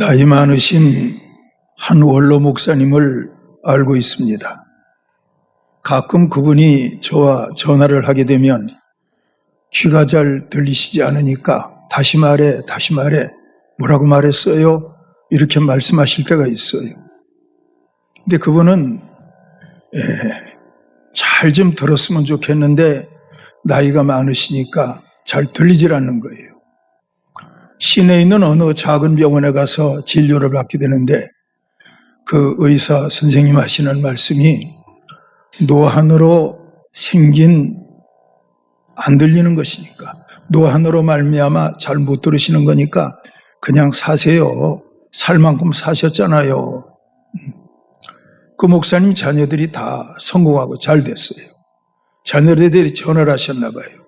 나이 많으신 한 원로 목사님을 알고 있습니다. 가끔 그분이 저와 전화를 하게 되면 귀가 잘 들리시지 않으니까 다시 말해 뭐라고 말했어요? 이렇게 말씀하실 때가 있어요. 근데 그분은 잘 좀 들었으면 좋겠는데 나이가 많으시니까 잘 들리질 않는 거예요. 시내에 있는 어느 작은 병원에 가서 진료를 받게 되는데 그 의사 선생님 하시는 말씀이 노안으로 생긴 안 들리는 것이니까, 노안으로 말미암아 잘 못 들으시는 거니까 그냥 사세요. 살 만큼 사셨잖아요. 그 목사님 자녀들이 다 성공하고 잘 됐어요. 자녀들이 전화를 하셨나 봐요.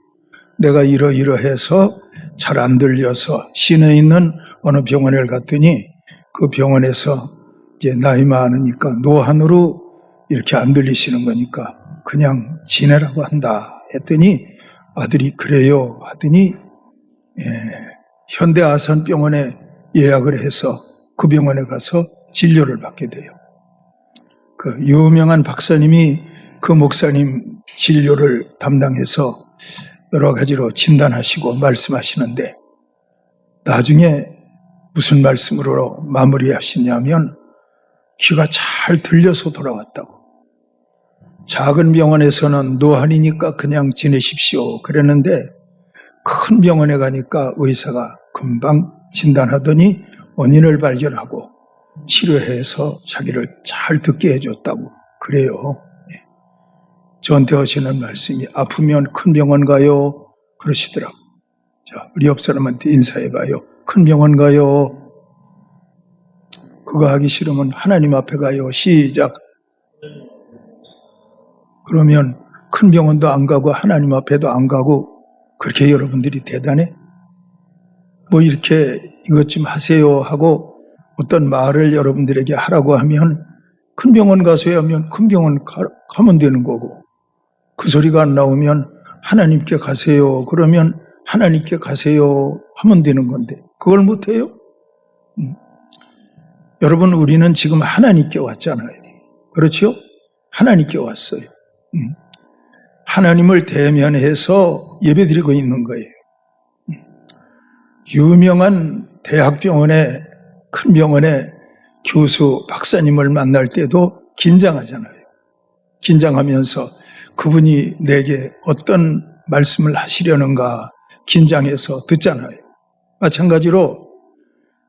내가 이러해서 잘 안 들려서 시내에 있는 어느 병원에 갔더니 그 병원에서 이제 나이 많으니까 노안으로 이렇게 안 들리시는 거니까 그냥 지내라고 한다 했더니 아들이 그래요 하더니 현대아산병원에 예약을 해서 그 병원에 가서 진료를 받게 돼요. 그 유명한 박사님이 그 목사님 진료를 담당해서 여러 가지로 진단하시고 말씀하시는데 나중에 무슨 말씀으로 마무리하시냐면 귀가 잘 들려서 돌아왔다고. 작은 병원에서는 노안이니까 그냥 지내십시오 그랬는데 큰 병원에 가니까 의사가 금방 진단하더니 원인을 발견하고 치료해서 자기를 잘 듣게 해줬다고 그래요. 저한테 하시는 말씀이 아프면 큰 병원 가요 그러시더라고. 자, 우리 옆 사람한테 인사해봐요. 큰 병원 가요. 그거 하기 싫으면 하나님 앞에 가요. 시작. 그러면 큰 병원도 안 가고 하나님 앞에도 안 가고 그렇게 여러분들이 대단해? 뭐 이렇게 이것 좀 하세요 하고 어떤 말을 여러분들에게 하라고 하면 큰 병원 가세요 하면 큰 병원 가면 되는 거고 그 소리가 안 나오면 하나님께 가세요 그러면 하나님께 가세요 하면 되는 건데 그걸 못해요? 여러분 우리는 지금 하나님께 왔잖아요. 그렇죠? 하나님께 왔어요. 하나님을 대면해서 예배드리고 있는 거예요. 유명한 대학병원에 큰 병원에 교수 박사님을 만날 때도 긴장하잖아요. 긴장하면서 그분이 내게 어떤 말씀을 하시려는가 긴장해서 듣잖아요. 마찬가지로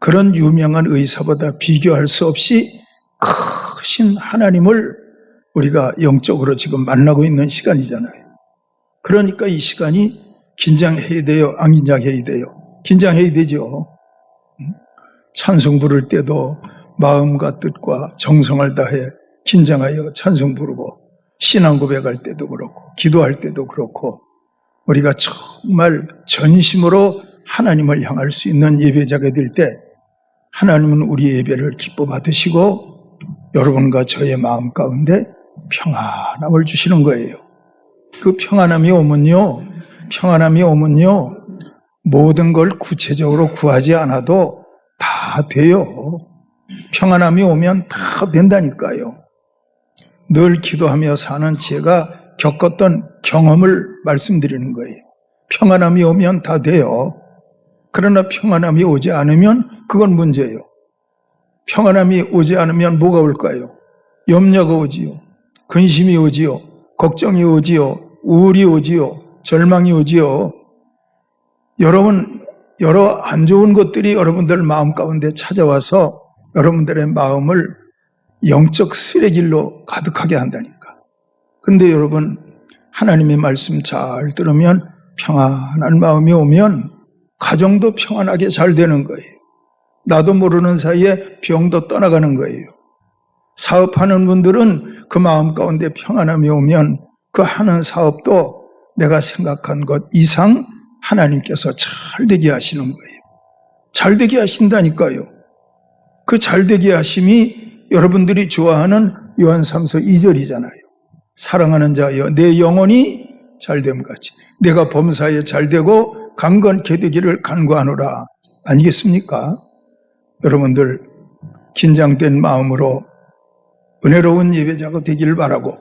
그런 유명한 의사보다 비교할 수 없이 크신 하나님을 우리가 영적으로 지금 만나고 있는 시간이잖아요. 그러니까 이 시간이 긴장해야 돼요? 안 긴장해야 돼요? 긴장해야 되죠. 찬송 부를 때도 마음과 뜻과 정성을 다해 긴장하여 찬송 부르고 신앙 고백할 때도 그렇고 기도할 때도 그렇고 우리가 정말 전심으로 하나님을 향할 수 있는 예배자가 될 때 하나님은 우리 예배를 기뻐 받으시고 여러분과 저의 마음 가운데 평안함을 주시는 거예요. 그 평안함이 오면요 모든 걸 구체적으로 구하지 않아도 다 돼요. 평안함이 오면 다 된다니까요. 늘 기도하며 사는 제가 겪었던 경험을 말씀드리는 거예요. 평안함이 오면 다 돼요. 그러나 평안함이 오지 않으면 그건 문제예요. 평안함이 오지 않으면 뭐가 올까요? 염려가 오지요. 근심이 오지요. 걱정이 오지요. 우울이 오지요. 절망이 오지요. 여러분, 여러 안 좋은 것들이 여러분들 마음 가운데 찾아와서 여러분들의 마음을 영적 쓰레기로 가득하게 한다니까. 그런데 여러분, 하나님의 말씀 잘 들으면 평안한 마음이 오면 가정도 평안하게 잘 되는 거예요. 나도 모르는 사이에 병도 떠나가는 거예요. 사업하는 분들은 그 마음 가운데 평안함이 오면 그 하는 사업도 내가 생각한 것 이상 하나님께서 잘 되게 하시는 거예요. 잘 되게 하신다니까요. 그 잘 되게 하심이 여러분들이 좋아하는 요한 3서 2절이잖아요. 사랑하는 자여 내 영혼이 잘됨같이 내가 범사에 잘되고 강건케 되기를 간구하노라. 아니겠습니까? 여러분들 긴장된 마음으로 은혜로운 예배자가 되기를 바라고,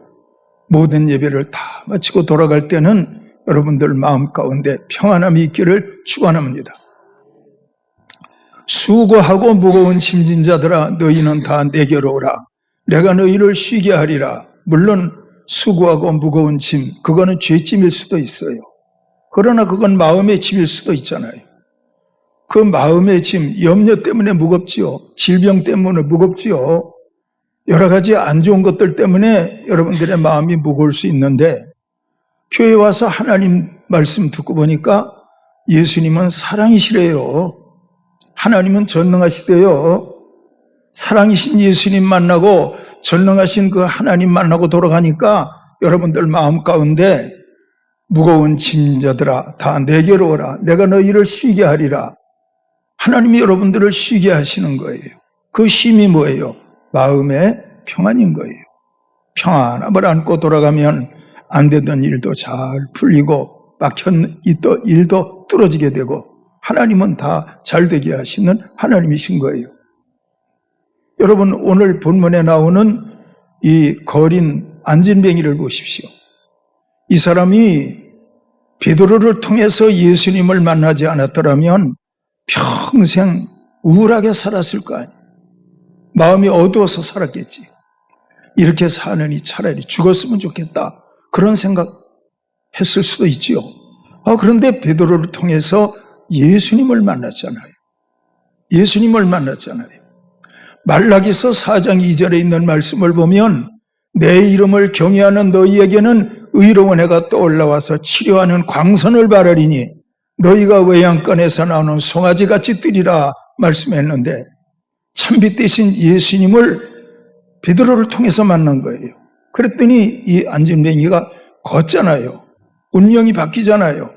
모든 예배를 다 마치고 돌아갈 때는 여러분들 마음 가운데 평안함이 있기를 축원합니다. 수고하고 무거운 짐진 자들아, 너희는 다 내게로 오라. 내가 너희를 쉬게 하리라. 물론 수고하고 무거운 짐, 그거는 죄짐일 수도 있어요. 그러나 그건 마음의 짐일 수도 있잖아요. 그 마음의 짐, 염려 때문에 무겁지요. 질병 때문에 무겁지요. 여러 가지 안 좋은 것들 때문에 여러분들의 마음이 무거울 수 있는데, 교회 와서 하나님 말씀 듣고 보니까 예수님은 사랑이시래요. 하나님은 전능하시대요. 사랑이신 예수님 만나고 전능하신 그 하나님 만나고 돌아가니까 여러분들 마음 가운데 무거운 짐자들아 다 내게로 오라. 내가 너희를 쉬게 하리라. 하나님이 여러분들을 쉬게 하시는 거예요. 그 쉼이 뭐예요? 마음의 평안인 거예요. 평안함을 안고 돌아가면 안 되던 일도 잘 풀리고 막힌 일도 뚫어지게 되고, 하나님은 다 잘 되게 하시는 하나님이신 거예요. 여러분, 오늘 본문에 나오는 이 거린 안진뱅이를 보십시오. 이 사람이 베드로를 통해서 예수님을 만나지 않았더라면 평생 우울하게 살았을 거 아니에요. 마음이 어두워서 살았겠지. 이렇게 사느니 차라리 죽었으면 좋겠다, 그런 생각 했을 수도 있지요. 그런데 베드로를 통해서 예수님을 만났잖아요. 예수님을 만났잖아요. 말라기서 4장 2절에 있는 말씀을 보면, 내 이름을 경외하는 너희에게는 의로운 해가 떠올라와서 치료하는 광선을 바라리니 너희가 외양간에서 나오는 송아지같이 뛰리라 말씀했는데, 참빛 대신 예수님을 베드로를 통해서 만난 거예요. 그랬더니 이 안진뱅이가 걷잖아요. 운명이 바뀌잖아요.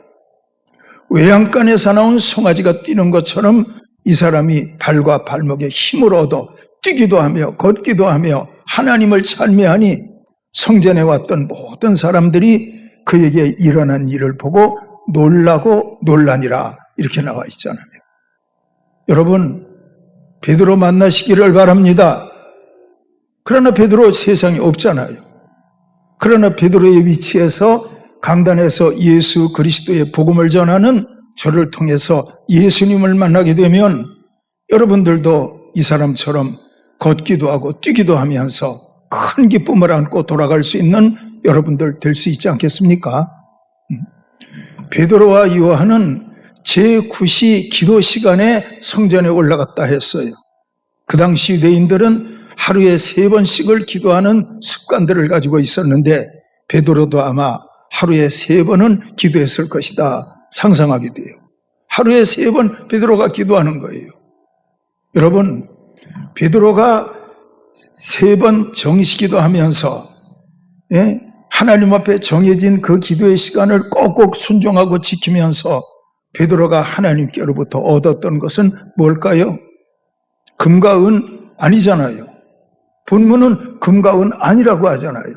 외양간에서 나온 송아지가 뛰는 것처럼 이 사람이 발과 발목에 힘을 얻어 뛰기도 하며 걷기도 하며 하나님을 찬미하니, 성전에 왔던 모든 사람들이 그에게 일어난 일을 보고 놀라고 놀라니라, 이렇게 나와 있잖아요. 여러분, 베드로 만나시기를 바랍니다. 그러나 베드로 세상에 없잖아요. 그러나 베드로의 위치에서 강단에서 예수 그리스도의 복음을 전하는 저를 통해서 예수님을 만나게 되면 여러분들도 이 사람처럼 걷기도 하고 뛰기도 하면서 큰 기쁨을 안고 돌아갈 수 있는 여러분들 될 수 있지 않겠습니까? 베드로와 요한은 제9시 기도 시간에 성전에 올라갔다 했어요. 그 당시 유대인들은 하루에 3번씩을 기도하는 습관들을 가지고 있었는데, 베드로도 아마 하루에 3번은 기도했을 것이다 상상하게 돼요. 하루에 3번 베드로가 기도하는 거예요. 여러분, 베드로가 3번 정시기도 하면서 하나님 앞에 정해진 그 기도의 시간을 꼭꼭 순종하고 지키면서 베드로가 하나님께로부터 얻었던 것은 뭘까요? 금과 은 아니잖아요. 본문은 금과 은 아니라고 하잖아요.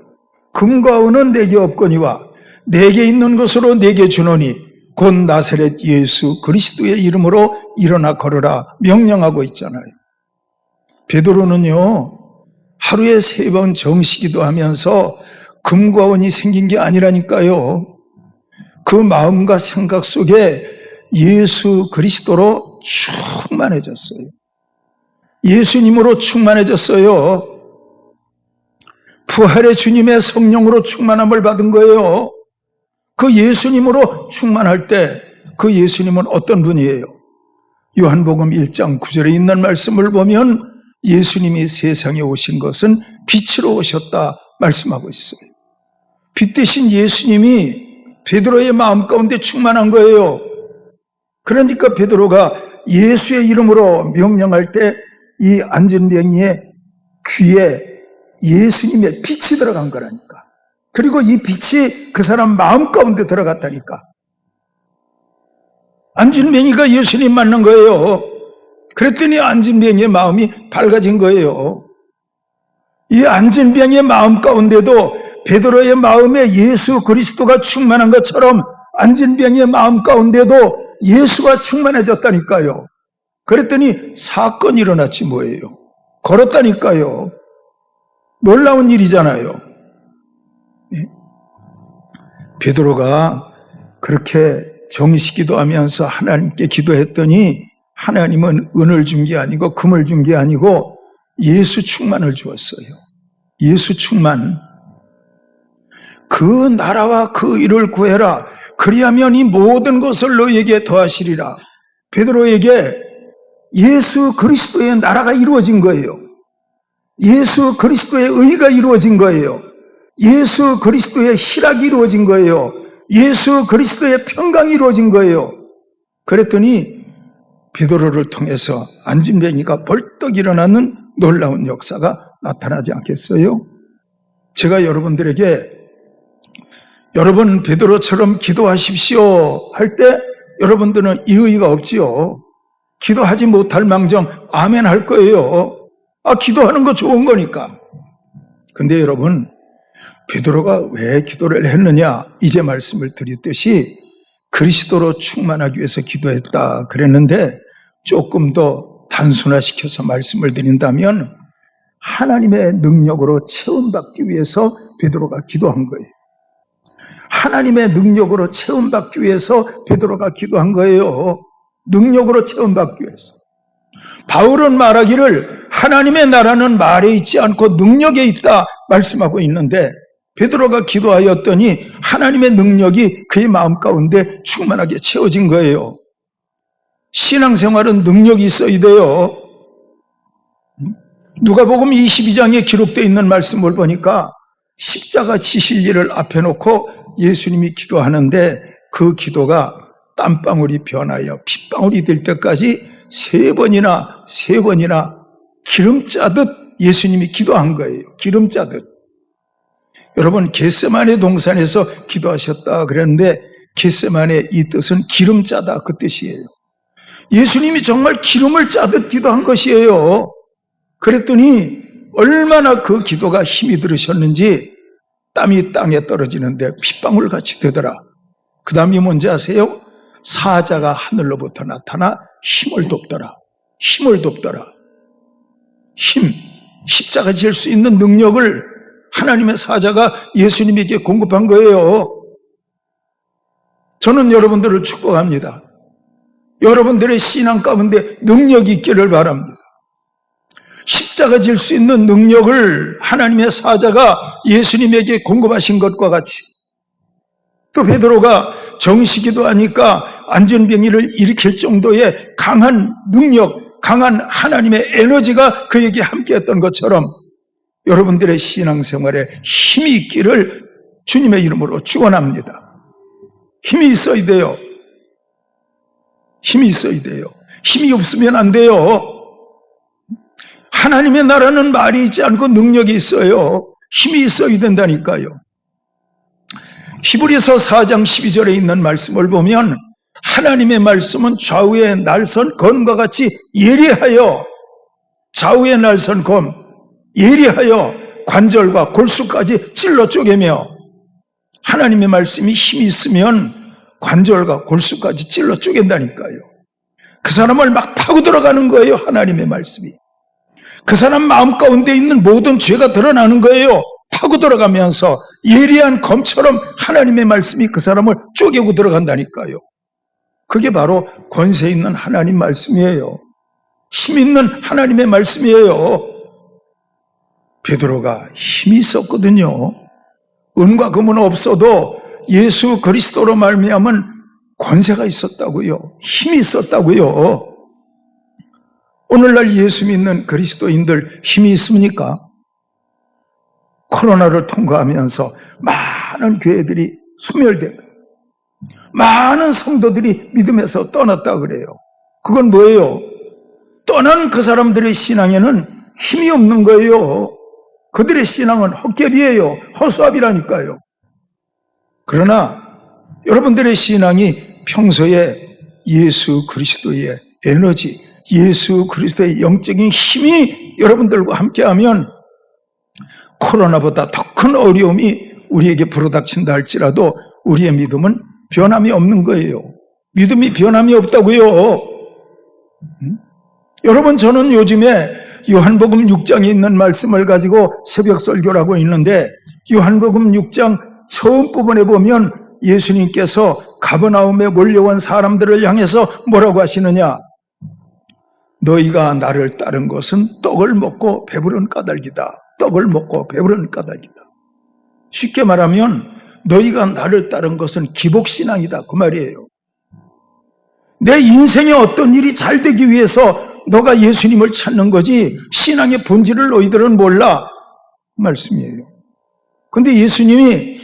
금과 은은 내게 없거니와 내게 있는 것으로 내게 주노니 곧 나사렛 예수 그리스도의 이름으로 일어나 걸어라 명령하고 있잖아요. 베드로는요, 하루에 3번 정시기도 하면서 금과 은이 생긴 게 아니라니까요. 그 마음과 생각 속에 예수 그리스도로 충만해졌어요. 예수님으로 충만해졌어요. 부활의 주님의 성령으로 충만함을 받은 거예요. 그 예수님으로 충만할 때 그 예수님은 어떤 분이에요? 요한복음 1장 9절에 있는 말씀을 보면 예수님이 세상에 오신 것은 빛으로 오셨다 말씀하고 있어요. 빛 대신 예수님이 베드로의 마음 가운데 충만한 거예요. 그러니까 베드로가 예수의 이름으로 명령할 때 이 안진뱅이의 귀에 예수님의 빛이 들어간 거라니까. 그리고 이 빛이 그 사람 마음 가운데 들어갔다니까. 안진뱅이가 예수님 만난 거예요. 그랬더니 안진뱅이의 마음이 밝아진 거예요. 이 안진뱅이의 마음 가운데도 베드로의 마음에 예수 그리스도가 충만한 것처럼 안진뱅이의 마음 가운데도 예수가 충만해졌다니까요. 그랬더니 사건이 일어났지 뭐예요. 걸었다니까요. 놀라운 일이잖아요. 베드로가 그렇게 정식 기도하면서 하나님께 기도했더니 하나님은 은을 준 게 아니고 금을 준 게 아니고 예수 충만을 주었어요. 예수 충만. 그 나라와 그 일을 구해라. 그리하면 이 모든 것을 너희에게 더하시리라. 베드로에게 예수 그리스도의 나라가 이루어진 거예요. 예수 그리스도의 의가 이루어진 거예요. 예수 그리스도의 희락이 이루어진 거예요. 예수 그리스도의 평강이 이루어진 거예요. 그랬더니 베드로를 통해서 안진뱅이가 벌떡 일어나는 놀라운 역사가 나타나지 않겠어요? 제가 여러분들에게 여러분 베드로처럼 기도하십시오 할 때 여러분들은 이의가 없지요. 기도하지 못할 망정 아멘 할 거예요. 기도하는 거 좋은 거니까. 근데 여러분 베드로가 왜 기도를 했느냐? 이제 말씀을 드렸듯이 그리스도로 충만하기 위해서 기도했다 그랬는데 조금 더 단순화시켜서 말씀을 드린다면 하나님의 능력으로 체험받기 위해서 베드로가 기도한 거예요. 하나님의 능력으로 체험받기 위해서 베드로가 기도한 거예요. 능력으로 체험받기 위해서. 바울은 말하기를 하나님의 나라는 말에 있지 않고 능력에 있다 말씀하고 있는데 베드로가 기도하였더니 하나님의 능력이 그의 마음 가운데 충만하게 채워진 거예요. 신앙생활은 능력이 있어야 돼요. 누가복음 22장에 기록되어 있는 말씀을 보니까 십자가 지실 일을 앞에 놓고 예수님이 기도하는데 그 기도가 땀방울이 변하여 핏방울이 될 때까지 세 번이나 기름 짜듯 예수님이 기도한 거예요. 기름 짜듯. 여러분 겟세마네 동산에서 기도하셨다 그랬는데 겟세마네 이 뜻은 기름 짜다 그 뜻이에요. 예수님이 정말 기름을 짜듯 기도한 것이에요. 그랬더니 얼마나 그 기도가 힘이 들으셨는지 땀이 땅에 떨어지는데 핏방울같이 되더라. 그 다음이 뭔지 아세요? 사자가 하늘로부터 나타나 힘을 돕더라. 힘을 돕더라. 힘, 십자가 질 수 있는 능력을 하나님의 사자가 예수님에게 공급한 거예요. 저는 여러분들을 축복합니다. 여러분들의 신앙 가운데 능력이 있기를 바랍니다. 십자가 질 수 있는 능력을 하나님의 사자가 예수님에게 공급하신 것과 같이 또 베드로가 정시기도 하니까 안전병이를 일으킬 정도의 강한 능력, 강한 하나님의 에너지가 그에게 함께했던 것처럼 여러분들의 신앙생활에 힘이 있기를 주님의 이름으로 축원합니다. 힘이 있어야 돼요. 힘이 있어야 돼요. 힘이 없으면 안 돼요. 하나님의 나라는 말이 있지 않고 능력이 있어요. 힘이 있어야 된다니까요. 히브리서 4장 12절에 있는 말씀을 보면 하나님의 말씀은 좌우의 날선 검과 같이 예리하여 좌우의 날선 검 예리하여 관절과 골수까지 찔러 쪼개며 하나님의 말씀이 힘이 있으면 관절과 골수까지 찔러 쪼갠다니까요. 그 사람을 막 파고 들어가는 거예요. 하나님의 말씀이. 그 사람 마음 가운데 있는 모든 죄가 드러나는 거예요. 파고 들어가면서 예리한 검처럼 하나님의 말씀이 그 사람을 쪼개고 들어간다니까요. 그게 바로 권세 있는 하나님 말씀이에요. 힘 있는 하나님의 말씀이에요. 베드로가 힘이 있었거든요. 은과 금은 없어도 예수 그리스도로 말미암은 권세가 있었다고요. 힘이 있었다고요. 오늘날 예수 믿는 그리스도인들 힘이 있습니까? 코로나를 통과하면서 많은 교회들이 소멸된다. 많은 성도들이 믿음에서 떠났다 그래요. 그건 뭐예요? 떠난 그 사람들의 신앙에는 힘이 없는 거예요. 그들의 신앙은 헛개비예요. 허수아비라니까요. 그러나 여러분들의 신앙이 평소에 예수 그리스도의 에너지, 예수 그리스도의 영적인 힘이 여러분들과 함께하면 코로나보다 더 큰 어려움이 우리에게 불어닥친다 할지라도 우리의 믿음은 변함이 없는 거예요. 믿음이 변함이 없다고요. 여러분, 저는 요즘에 요한복음 6장에 있는 말씀을 가지고 새벽 설교를 하고 있는데, 요한복음 6장 처음 부분에 보면 예수님께서 가버나움에 몰려온 사람들을 향해서 뭐라고 하시느냐? 너희가 나를 따른 것은 떡을 먹고 배부른 까닭이다. 떡을 먹고 배부른 까닭이다. 쉽게 말하면 너희가 나를 따른 것은 기복신앙이다, 그 말이에요. 내 인생에 어떤 일이 잘 되기 위해서 너가 예수님을 찾는 거지 신앙의 본질을 너희들은 몰라, 그 말씀이에요. 근데 예수님이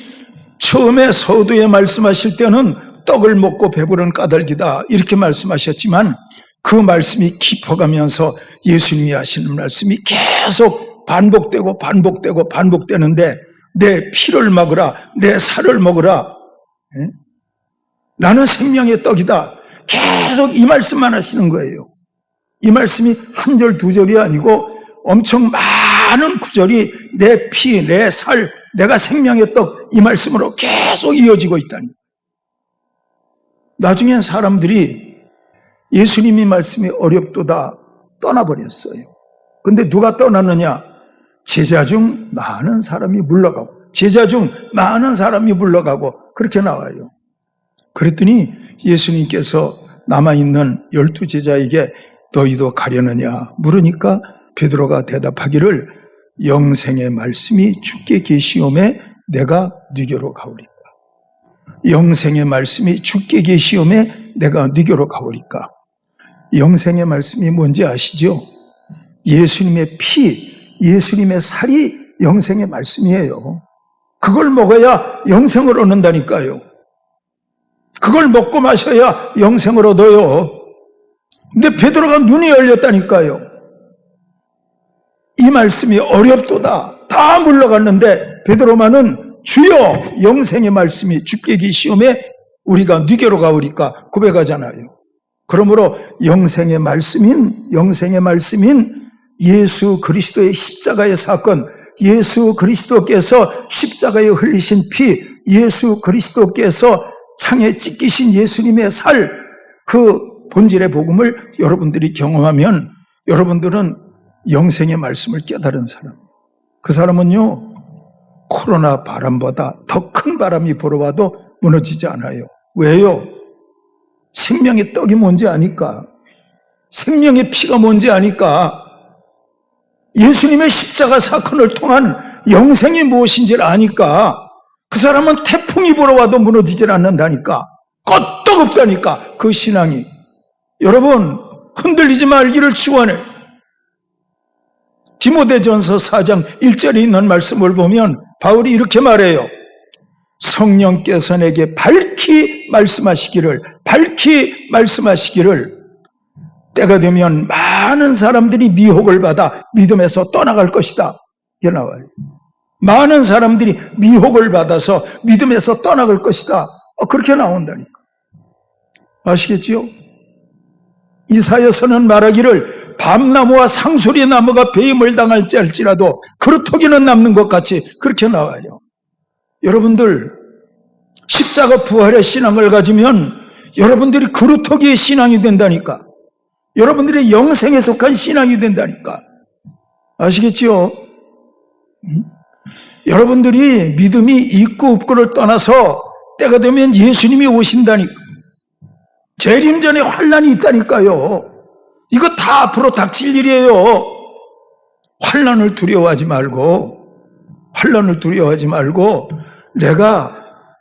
처음에 서두에 말씀하실 때는 떡을 먹고 배부른 까닭이다 이렇게 말씀하셨지만, 그 말씀이 깊어가면서 예수님이 하시는 말씀이 계속 반복되는데, 내 피를 먹으라, 내 살을 먹으라, 나는 생명의 떡이다, 계속 이 말씀만 하시는 거예요. 이 말씀이 한 절 두 절이 아니고 엄청 많은 구절이 내 피, 내 살, 내가 생명의 떡, 이 말씀으로 계속 이어지고 있다니. 나중엔 사람들이 예수님이 말씀이 어렵도다 떠나버렸어요. 근데 누가 떠났느냐? 제자 중 많은 사람이 물러가고, 제자 중 많은 사람이 물러가고, 그렇게 나와요. 그랬더니 예수님께서 남아있는 12제자에게 너희도 가려느냐 물으니까 베드로가 대답하기를 영생의 말씀이 주께 계시오매 내가 네게로 가오리까. 영생의 말씀이 주께 계시오매 내가 네게로 가오리까. 영생의 말씀이 뭔지 아시죠? 예수님의 피, 예수님의 살이 영생의 말씀이에요. 그걸 먹어야 영생을 얻는다니까요. 그걸 먹고 마셔야 영생을 얻어요. 근데 베드로가 눈이 열렸다니까요. 이 말씀이 어렵도다 다 물러갔는데 베드로만은 주여 영생의 말씀이 주께 계시오매 우리가 네게로 가오리까 고백하잖아요. 그러므로 영생의 말씀인 예수 그리스도의 십자가의 사건, 예수 그리스도께서 십자가에 흘리신 피, 예수 그리스도께서 창에 찢기신 예수님의 살, 그 본질의 복음을 여러분들이 경험하면 여러분들은 영생의 말씀을 깨달은 사람, 그 사람은요 코로나 바람보다 더 큰 바람이 불어와도 무너지지 않아요. 왜요? 생명의 떡이 뭔지 아니까, 생명의 피가 뭔지 아니까, 예수님의 십자가 사건을 통한 영생이 무엇인지를 아니까 그 사람은 태풍이 불어와도 무너지질 않는다니까, 끄떡없다니까 그 신앙이. 여러분 흔들리지 말기를 축원해. 디모데전서 4장 1절에 있는 말씀을 보면 바울이 이렇게 말해요. 성령께서 내게 밝히 말씀하시기를 때가 되면 많은 사람들이 미혹을 받아 믿음에서 떠나갈 것이다. 이게 나와요. 많은 사람들이 미혹을 받아서 믿음에서 떠나갈 것이다. 그렇게 나온다니까. 아시겠지요? 이사야서는 말하기를 밤나무와 상수리 나무가 배임을 당할지 할지라도 그루터기는 남는 것 같이 그렇게 나와요. 여러분들 십자가 부활의 신앙을 가지면 여러분들이 그루터기의 신앙이 된다니까. 여러분들이 영생에 속한 신앙이 된다니까. 아시겠지요? 여러분들이 믿음이 있고 없고를 떠나서 때가 되면 예수님이 오신다니까. 재림 전에 환난이 있다니까요. 이거 다 앞으로 닥칠 일이에요. 환난을 두려워하지 말고 내가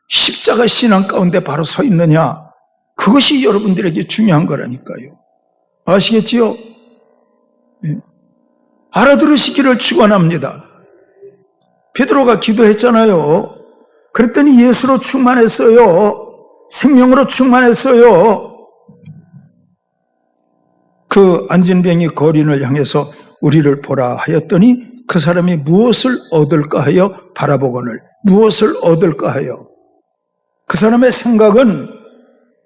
십자가 신앙 가운데 바로 서 있느냐, 그것이 여러분들에게 중요한 거라니까요. 아시겠지요? 알아들으시기를 축원합니다. 베드로가 기도했잖아요. 그랬더니 예수로 충만했어요. 생명으로 충만했어요. 그 안진뱅이 거린을 향해서 우리를 보라 하였더니 그 사람이 무엇을 얻을까 하여 바라보거늘, 무엇을 얻을까 하여. 그 사람의 생각은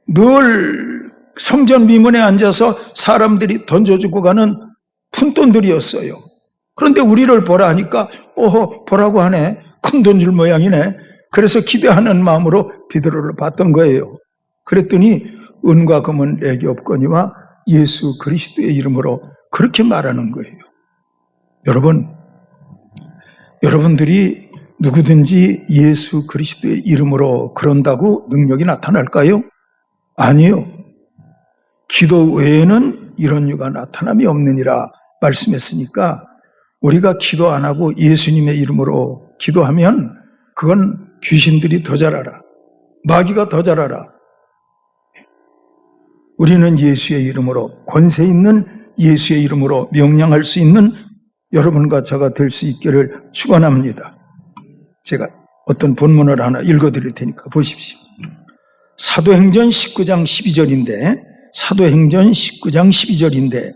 늘 성전 미문에 앉아서 사람들이 던져주고 가는 푼돈들이었어요. 그런데 우리를 보라 하니까 보라고 하네, 큰 돈 줄 모양이네. 그래서 기대하는 마음으로 베드로를 봤던 거예요. 그랬더니 은과 금은 내게 없거니와 예수 그리스도의 이름으로 그렇게 말하는 거예요. 여러분들이 누구든지 예수 그리스도의 이름으로 그런다고 능력이 나타날까요? 아니요. 기도 외에는 이런 유가 나타남이 없느니라 말씀했으니까 우리가 기도 안 하고 예수님의 이름으로 기도하면 그건 귀신들이 더 잘알아. 마귀가 더 잘알아. 우리는 예수의 이름으로, 권세 있는 예수의 이름으로 명령할 수 있는 여러분과 저가 될 수 있기를 축원합니다. 제가 어떤 본문을 하나 읽어드릴 테니까 보십시오. 사도행전 19장 12절인데 사도행전 19장 12절인데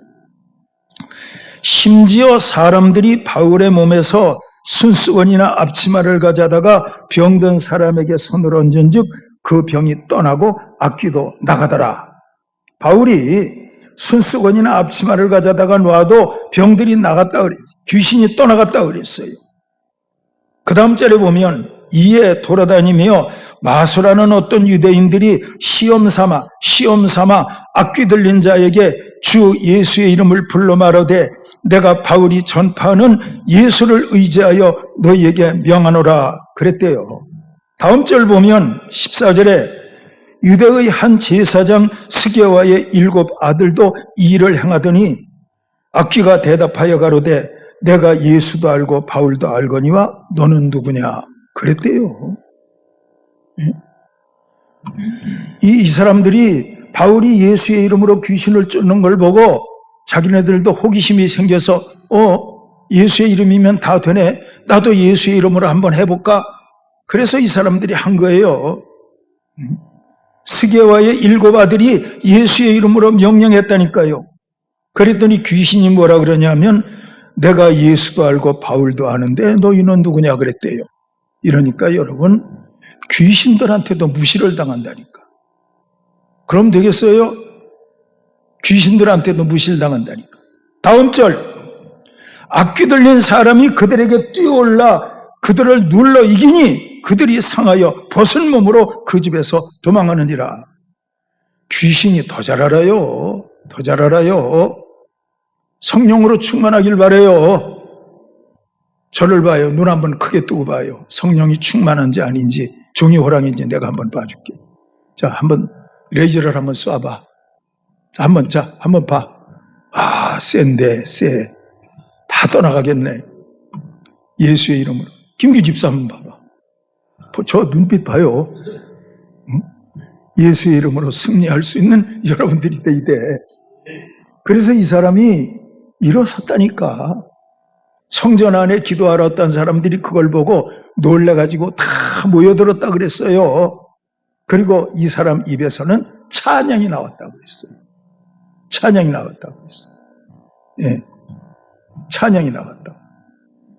심지어 사람들이 바울의 몸에서 순수건이나 앞치마를 가져다가 병든 사람에게 손을 얹은 즉 그 병이 떠나고 악귀도 나가더라. 바울이 순수건이나 앞치마를 가져다가 놔도 병들이 나갔다 그랬어요. 귀신이 떠나갔다 그랬어요. 그 다음 절에 보면 이에 돌아다니며 마술하는 어떤 유대인들이 시험 삼아 악귀 들린 자에게 주 예수의 이름을 불러 말하되 내가 바울이 전파하는 예수를 의지하여 너희에게 명하노라 그랬대요. 다음 절 보면 14절에 유대의 한 제사장 스게와의 7 아들도 이 일을 행하더니 악귀가 대답하여 가로되 내가 예수도 알고 바울도 알거니와 너는 누구냐 그랬대요. 이 사람들이 바울이 예수의 이름으로 귀신을 쫓는 걸 보고 자기네들도 호기심이 생겨서 예수의 이름이면 다 되네. 나도 예수의 이름으로 한번 해볼까? 그래서 이 사람들이 한 거예요. 스게와의 7 아들이 예수의 이름으로 명령했다니까요. 그랬더니 귀신이 뭐라 그러냐면 내가 예수도 알고 바울도 아는데 너희는 누구냐 그랬대요. 이러니까 여러분 귀신들한테도 무시를 당한다니까. 그럼 되겠어요? 귀신들한테도 무시를 당한다니까. 다음 절 악귀 들린 사람이 그들에게 뛰어올라 그들을 눌러 이기니 그들이 상하여 벗은 몸으로 그 집에서 도망하느니라. 귀신이 더 잘 알아요. 더 잘 알아요. 성령으로 충만하길 바라요. 저를 봐요. 눈 한번 크게 뜨고 봐요. 성령이 충만한지 아닌지 종이 호랑인지 내가 한번 봐줄게. 자, 한번 레이저를 한번 쏴봐. 자, 한번 봐. 센데 쎄. 다 떠나가겠네. 예수의 이름으로. 김규 집사 한번 봐봐. 저 눈빛 봐요. 예수의 이름으로 승리할 수 있는 여러분들이 돼야 돼. 그래서 이 사람이 일어섰다니까. 성전 안에 기도하러 왔던 사람들이 그걸 보고 놀래가지고 다 모여들었다 그랬어요. 그리고 이 사람 입에서는 찬양이 나왔다고 그랬어요. 찬양이 나왔다고 그랬어요. 예, 찬양이 나왔다고.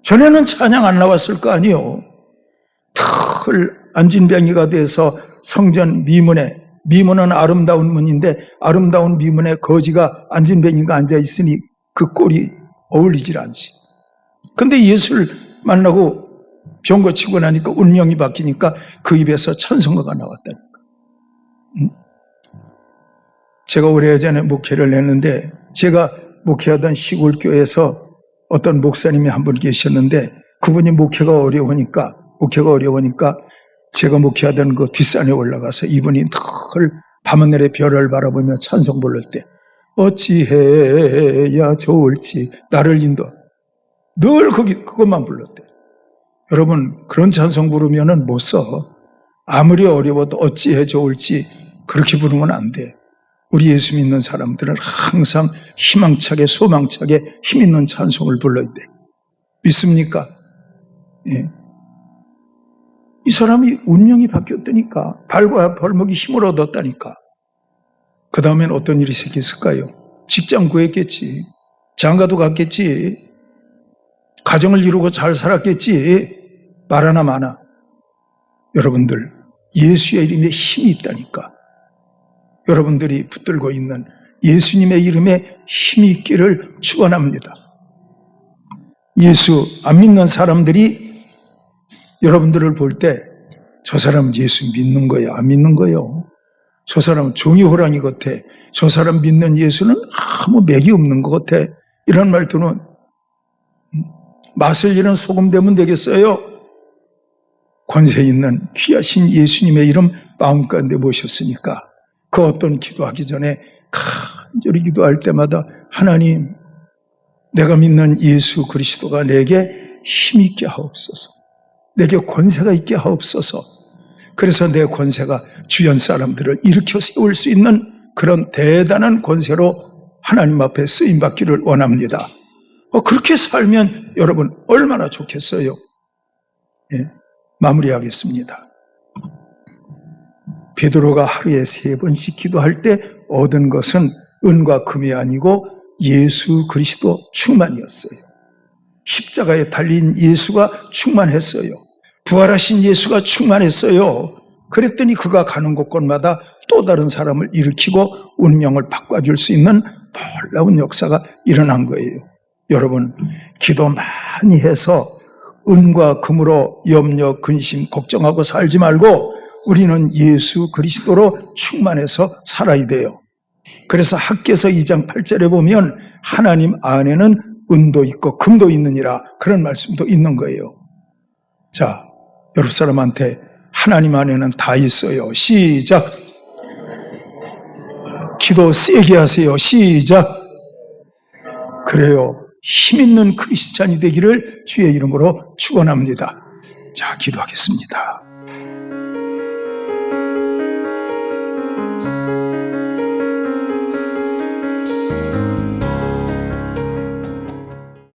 전에는 찬양 안 나왔을 거 아니에요. 털 안진뱅이가 돼서 성전 미문은 아름다운 문인데 아름다운 미문에 거지가 안진뱅이가 앉아있으니 그 꼴이 어울리질 않지. 근데 예수를 만나고 병 고치고 나니까 운명이 바뀌니까 그 입에서 찬송가가 나왔다니까. 제가 오래전에 목회를 했는데 제가 목회하던 시골교회에서 어떤 목사님이 한 분 계셨는데 그분이 목회가 어려우니까 제가 목회하던 그 뒷산에 올라가서 이분이 늘 밤하늘의 별을 바라보며 찬송 부를 때 어찌해야 좋을지 나를 인도 늘 그것만 불렀대. 여러분 그런 찬송 부르면은 못 써. 아무리 어려워도 어찌해 좋을지 그렇게 부르면 안 돼. 우리 예수 믿는 사람들은 항상 희망차게 소망차게 힘있는 찬송을 불러야 돼. 믿습니까? 예. 이 사람이 운명이 바뀌었다니까. 발과 발목이 힘을 얻었다니까. 그 다음엔 어떤 일이 생겼을까요? 직장 구했겠지. 장가도 갔겠지. 가정을 이루고 잘 살았겠지. 말하나 마나. 여러분들 예수의 이름에 힘이 있다니까. 여러분들이 붙들고 있는 예수님의 이름에 힘이 있기를 축원합니다. 예수 안 믿는 사람들이 여러분들을 볼 때 저 사람은 예수 믿는 거예요? 안 믿는 거예요? 저 사람은 종이 호랑이 같아. 저 사람 믿는 예수는 아무 맥이 없는 것 같아. 이런 말투는 맛을 잃은 소금 되면 되겠어요? 권세 있는 귀하신 예수님의 이름 마음가운데 모셨으니까 그 어떤 기도하기 전에 간절히 기도할 때마다 하나님, 내가 믿는 예수 그리스도가 내게 힘있게 하옵소서, 내게 권세가 있게 하옵소서. 그래서 내 권세가 주변 사람들을 일으켜 세울 수 있는 그런 대단한 권세로 하나님 앞에 쓰임받기를 원합니다. 그렇게 살면 여러분 얼마나 좋겠어요. 예, 마무리하겠습니다. 베드로가 하루에 3번씩 기도할 때 얻은 것은 은과 금이 아니고 예수 그리스도 충만이었어요. 십자가에 달린 예수가 충만했어요. 부활하신 예수가 충만했어요. 그랬더니 그가 가는 곳곳마다 또 다른 사람을 일으키고 운명을 바꿔줄 수 있는 놀라운 역사가 일어난 거예요. 여러분, 기도 많이 해서 은과 금으로 염려, 근심, 걱정하고 살지 말고 우리는 예수 그리스도로 충만해서 살아야 돼요. 그래서 학개서 2장 8절에 보면 하나님 안에는 은도 있고 금도 있느니라, 그런 말씀도 있는 거예요. 자, 여러분 사람한테 하나님 안에는 다 있어요. 시작. 기도 세게 하세요. 시작. 그래요. 힘있는 크리스찬이 되기를 주의 이름으로 축원합니다. 자, 기도하겠습니다.